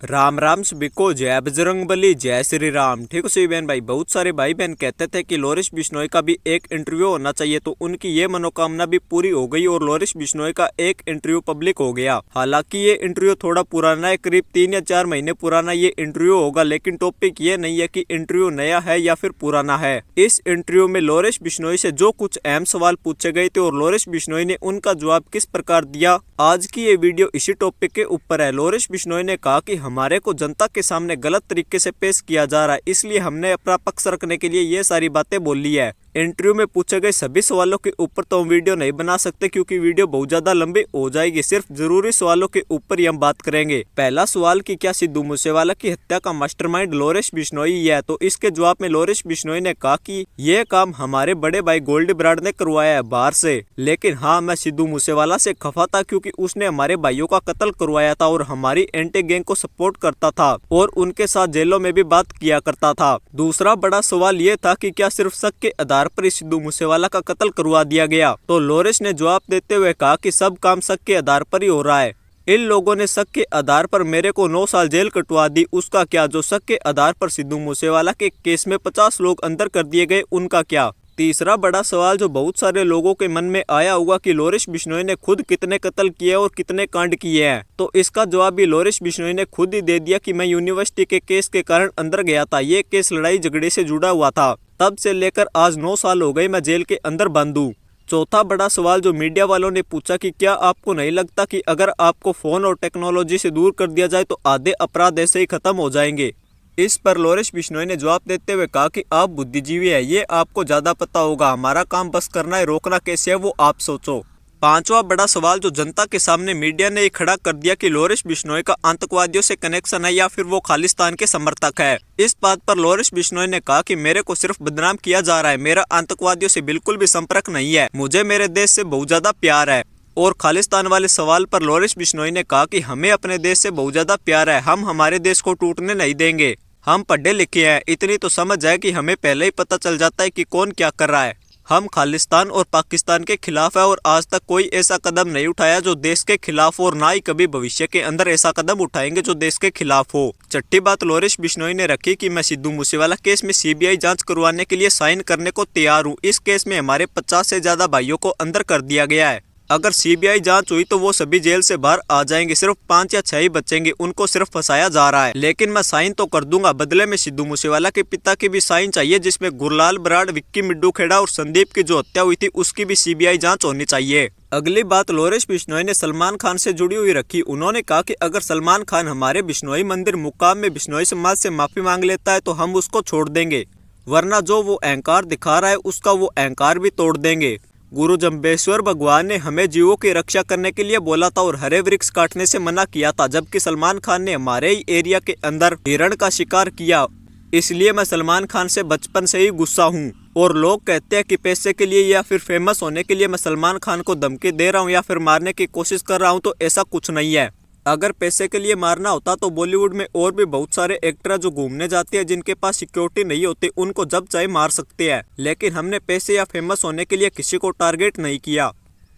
राम राम सभी को, जय बजरंगबली, जय श्री राम। ठीक है बहन भाई, बहुत सारे भाई बहन कहते थे कि लोरिश बिश्नोई का भी एक इंटरव्यू होना चाहिए, तो उनकी ये मनोकामना भी पूरी हो गई और लोरिश बिश्नोई का एक इंटरव्यू पब्लिक हो गया। हालांकि ये इंटरव्यू थोड़ा पुराना है, करीब 3 या 4 महीने पुराना ये इंटरव्यू होगा, लेकिन टॉपिक ये नहीं है कि इंटरव्यू नया है या फिर पुराना है। इस इंटरव्यू में लोरिश बिश्नोई से जो कुछ अहम सवाल पूछे गए थे और लोरिश बिश्नोई ने उनका जवाब किस प्रकार दिया, आज की ये वीडियो इसी टॉपिक के ऊपर है। लोरिश बिश्नोई ने कहा कि हमारे को जनता के सामने गलत तरीके से पेश किया जा रहा है, इसलिए हमने अपना पक्ष रखने के लिए ये सारी बातें बोल ली है। इंटरव्यू में पूछे गए सभी सवालों के ऊपर तो हम वीडियो नहीं बना सकते, क्योंकि वीडियो बहुत ज्यादा लंबी हो जाएगी। सिर्फ जरूरी सवालों के ऊपर ही हम बात करेंगे। पहला सवाल कि क्या सिद्धू मूसेवाला की हत्या का मास्टरमाइंड लोरिश बिश्नोई है, तो इसके जवाब में लोरिश बिश्नोई ने कहा कि ये काम हमारे बड़े भाई गोल्डी बराड़ ने करवाया है बाहर से, लेकिन हाँ, मैं सिद्धू मूसेवाला से खफा था क्योंकि उसने हमारे भाइयों का कत्ल करवाया था और हमारी एंटी गैंग को सपोर्ट करता था और उनके साथ जेलों में भी बात किया करता था। दूसरा बड़ा सवाल ये था कि क्या सिर्फ शक के आधार पर ही सिद्धू मूसेवाला का कत्ल करवा दिया गया, तो लोरिश ने जवाब देते हुए कहा कि सब काम शक के आधार पर ही हो रहा है। इन लोगों ने शक के आधार पर मेरे को 9 साल जेल कटवा दी, उसका क्या? जो शक के आधार पर सिद्धू मूसेवाला के केस में 50 लोग अंदर कर दिए गए, उनका क्या? तीसरा बड़ा सवाल जो बहुत सारे लोगों के मन में आया होगा कि लोरिश बिश्नोई ने खुद कितने कत्ल किए और कितने कांड किए हैं, तो इसका जवाब भी लोरिश बिश्नोई ने खुद ही दे दिया कि मैं यूनिवर्सिटी के केस के कारण अंदर गया था। ये केस लड़ाई झगड़े से जुड़ा हुआ था, तब से लेकर आज 9 साल हो गए मैं जेल के अंदर बंद हूँ। चौथा बड़ा सवाल जो मीडिया वालों ने पूछा कि क्या आपको नहीं लगता कि अगर आपको फोन और टेक्नोलॉजी से दूर कर दिया जाए तो आधे अपराध ऐसे ही खत्म हो जाएंगे। इस पर लोरिश बिश्नोई ने जवाब देते हुए कहा कि आप बुद्धिजीवी है, ये आपको ज्यादा पता होगा, हमारा काम बस करना है, रोकना कैसे है वो आप सोचो। पांचवा बड़ा सवाल जो जनता के सामने मीडिया ने खड़ा कर दिया कि लोरिश बिश्नोई का आतंकवादियों से कनेक्शन है या फिर वो खालिस्तान के समर्थक है। इस बात पर लोरिश बिश्नोई ने कहा कि मेरे को सिर्फ बदनाम किया जा रहा है, मेरा आतंकवादियों से बिल्कुल भी संपर्क नहीं है, मुझे मेरे देश से बहुत ज्यादा प्यार है। और खालिस्तान वाले सवाल पर लोरिश बिश्नोई ने कहा कि हमें अपने देश से बहुत ज्यादा प्यार है, हम हमारे देश को टूटने नहीं देंगे, हम पढ़े लिखे हैं, इतनी तो समझ है कि हमें पहले ही पता चल जाता है कि कौन क्या कर रहा है। हम खालिस्तान और पाकिस्तान के खिलाफ है और आज तक कोई ऐसा कदम नहीं उठाया जो देश के खिलाफ, और ना ही कभी भविष्य के अंदर ऐसा कदम उठाएंगे जो देश के खिलाफ हो। छठी बात लोरिश बिश्नोई ने रखी कि मैं सिद्धू मूसेवाला केस में सीबीआई जांच करवाने के लिए साइन करने को तैयार हूँ। इस केस में हमारे 50 से ज्यादा भाइयों को अंदर कर दिया गया है। अगर सीबीआई जांच हुई तो वो सभी जेल से बाहर आ जाएंगे, सिर्फ 5 या 6 ही बचेंगे, उनको सिर्फ फंसाया जा रहा है। लेकिन मैं साइन तो कर दूंगा, बदले में सिद्धू मूसेवाला के पिता की भी साइन चाहिए, जिसमें गुरलाल बराड़, विक्की मिड्डू खेड़ा और संदीप की जो हत्या हुई थी उसकी भी सीबीआई जांच होनी चाहिए। अगली बात लोरिश बिश्नोई ने सलमान खान से जुड़ी हुई रखी। उन्होंने कहा कि अगर सलमान खान हमारे बिश्नोई मंदिर मुकाम में बिश्नोई समाज से माफी मांग लेता है तो हम उसको छोड़ देंगे, वरना जो वो अहंकार दिखा रहा है उसका वो अहंकार भी तोड़ देंगे। गुरु जम्बेश्वर भगवान ने हमें जीवों की रक्षा करने के लिए बोला था और हरे वृक्ष काटने से मना किया था, जबकि सलमान खान ने हमारे ही एरिया के अंदर हिरण का शिकार किया। इसलिए मैं सलमान खान से बचपन से ही गुस्सा हूँ। और लोग कहते हैं कि पैसे के लिए या फिर फेमस होने के लिए मैं सलमान खान को धमकी दे रहा हूँ या फिर मारने की कोशिश कर रहा हूँ, तो ऐसा कुछ नहीं है। अगर पैसे के लिए मारना होता तो बॉलीवुड में और भी बहुत सारे एक्टर जो घूमने जाते हैं, जिनके पास सिक्योरिटी नहीं होती, उनको जब चाहे मार सकते हैं, लेकिन हमने पैसे या फेमस होने के लिए किसी को टारगेट नहीं किया।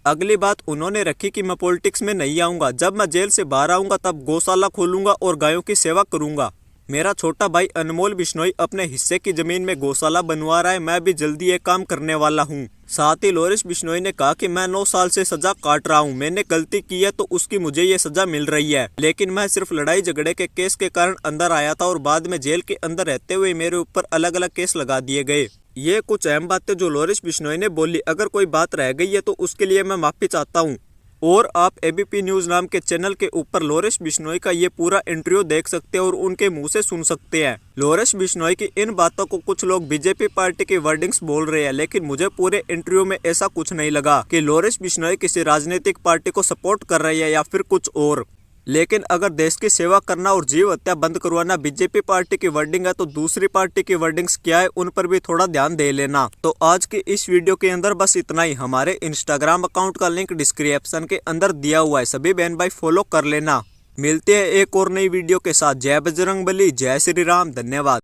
अगली बात उन्होंने रखी कि मैं पॉलिटिक्स में नहीं आऊंगा, जब मैं जेल से बाहर आऊंगा तब गौशाला खोलूंगा और गायों की सेवा करूंगा। मेरा छोटा भाई अनमोल बिश्नोई अपने हिस्से की जमीन में गौशाला बनवा रहा है, मैं भी जल्दी ये काम करने वाला हूँ। साथ ही लोरिश बिश्नोई ने कहा कि मैं 9 साल से सजा काट रहा हूँ, मैंने गलती की है तो उसकी मुझे ये सजा मिल रही है, लेकिन मैं सिर्फ लड़ाई झगड़े के केस के कारण अंदर आया था और बाद में जेल के अंदर रहते हुए मेरे ऊपर अलग अलग केस लगा दिए गए। ये कुछ अहम बातें जो लोरिश बिश्नोई ने बोली। अगर कोई बात रह गई है तो उसके लिए मैं माफी चाहता हूँ। और आप एबीपी न्यूज नाम के चैनल के ऊपर लोरिश बिश्नोई का ये पूरा इंटरव्यू देख सकते हैं और उनके मुंह से सुन सकते हैं। लोरिश बिश्नोई की इन बातों को कुछ लोग बीजेपी पार्टी की वर्डिंग्स बोल रहे हैं, लेकिन मुझे पूरे इंटरव्यू में ऐसा कुछ नहीं लगा कि लोरिश बिश्नोई किसी राजनीतिक पार्टी को सपोर्ट कर रही है या फिर कुछ और। लेकिन अगर देश की सेवा करना और जीव हत्या बंद करवाना बीजेपी पार्टी की वर्डिंग है, तो दूसरी पार्टी की वर्डिंग्स क्या है उन पर भी थोड़ा ध्यान दे लेना। तो आज की इस वीडियो के अंदर बस इतना ही। हमारे इंस्टाग्राम अकाउंट का लिंक डिस्क्रिप्शन के अंदर दिया हुआ है, सभी बहन भाई फॉलो कर लेना। मिलते हैं एक और नई वीडियो के साथ। जय बजरंगबली, जय श्री राम, धन्यवाद।